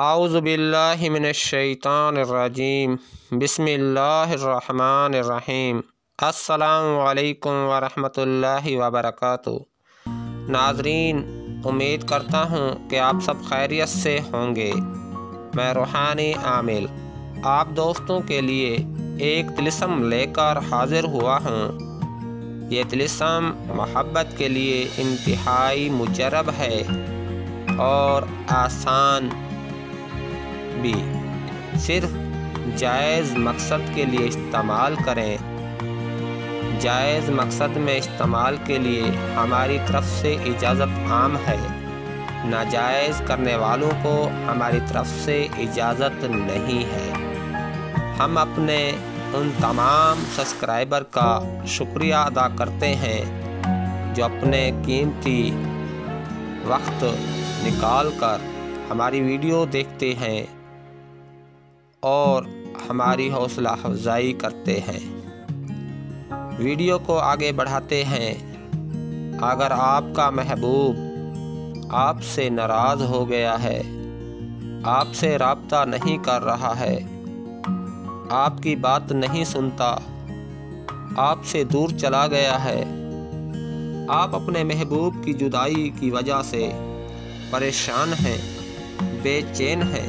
اعوذ باللہ من الشیطان الرجیم بسم اللہ الرحمن الرحیم السلام علیکم ورحمۃ اللہ وبرکاتہ۔ ناظرین، امید کرتا ہوں کہ آپ سب خیریت سے ہوں گے۔ میں روحانی عامل آپ دوستوں کے لیے ایک طلسم لے کر حاضر ہوا ہوں۔ یہ طلسم محبت کے لیے انتہائی مجرب ہے اور آسان بھی۔ صرف جائز مقصد کے لیے استعمال کریں۔ جائز مقصد میں استعمال کے لیے ہماری طرف سے اجازت عام ہے، ناجائز کرنے والوں کو ہماری طرف سے اجازت نہیں ہے۔ ہم اپنے ان تمام سبسکرائبر کا شکریہ ادا کرتے ہیں جو اپنے قیمتی وقت نکال کر ہماری ویڈیو دیکھتے ہیں اور ہماری حوصلہ افزائی کرتے ہیں، ویڈیو کو آگے بڑھاتے ہیں۔ اگر آپ کا محبوب آپ سے ناراض ہو گیا ہے، آپ سے رابطہ نہیں کر رہا ہے، آپ کی بات نہیں سنتا، آپ سے دور چلا گیا ہے، آپ اپنے محبوب کی جدائی کی وجہ سے پریشان ہیں، بے چین ہیں،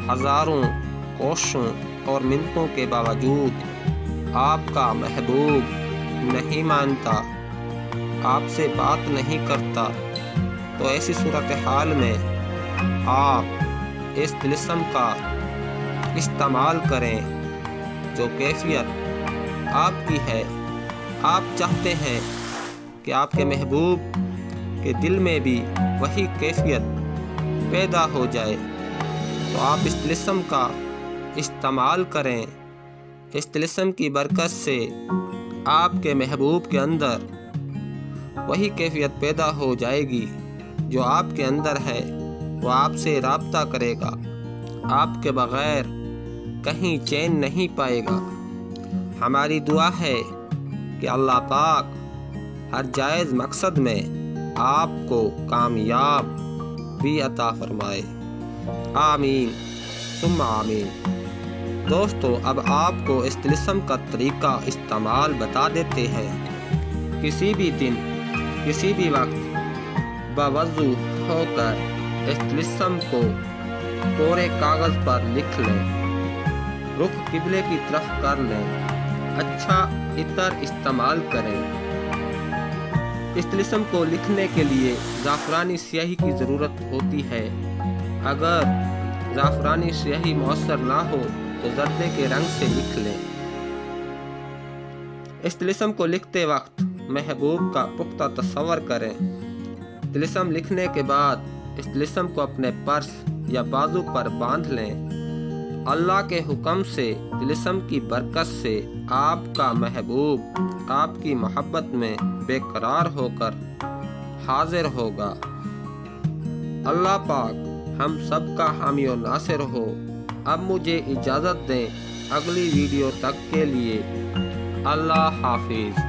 ہزاروں کوششوں اور منتوں کے باوجود آپ کا محبوب نہیں مانتا، آپ سے بات نہیں کرتا، تو ایسی صورتحال میں آپ اس طلسم کا استعمال کریں جو کیفیت آپ کی ہے۔ آپ چاہتے ہیں کہ آپ کے محبوب کے دل میں بھی وہی کیفیت پیدا ہو جائے، تو آپ اس طلسم کا استعمال کریں۔ اس طلسم کی برکت سے آپ کے محبوب کے اندر وہی کیفیت پیدا ہو جائے گی جو آپ کے اندر ہے۔ وہ آپ سے رابطہ کرے گا، آپ کے بغیر کہیں چین نہیں پائے گا۔ ہماری دعا ہے کہ اللہ پاک ہر جائز مقصد میں آپ کو کامیاب بھی عطا فرمائے۔ آمین ثم آمین۔ دوستو، اب آپ کو اس طلسم کا طریقہ استعمال بتا دیتے ہیں۔ کسی بھی دن، کسی بھی وقت باوضو ہو کر اس طلسم کو کورے کاغذ پر لکھ لیں، رخ قبلے کی طرف کر لیں، اچھا عطر استعمال کریں۔ اس طلسم کو لکھنے کے لیے زعفرانی سیاہی کی ضرورت ہوتی ہے۔ اگر زعفرانی سیاہی میسر نہ ہو تو زردے کے رنگ سے لکھ لیں۔ اس طلسم کو لکھتے وقت محبوب کا پختہ تصور کریں۔ طلسم لکھنے کے بعد اس طلسم کو اپنے پرس یا بازو پر باندھ لیں۔ اللہ کے حکم سے طلسم کی برکت سے آپ کا محبوب آپ کی محبت میں بے قرار ہو کر حاضر ہوگا۔ اللہ پاک ہم سب کا حامی و ناصر ہو۔ اب مجھے اجازت دیں، اگلی ویڈیو تک کے لیے اللہ حافظ۔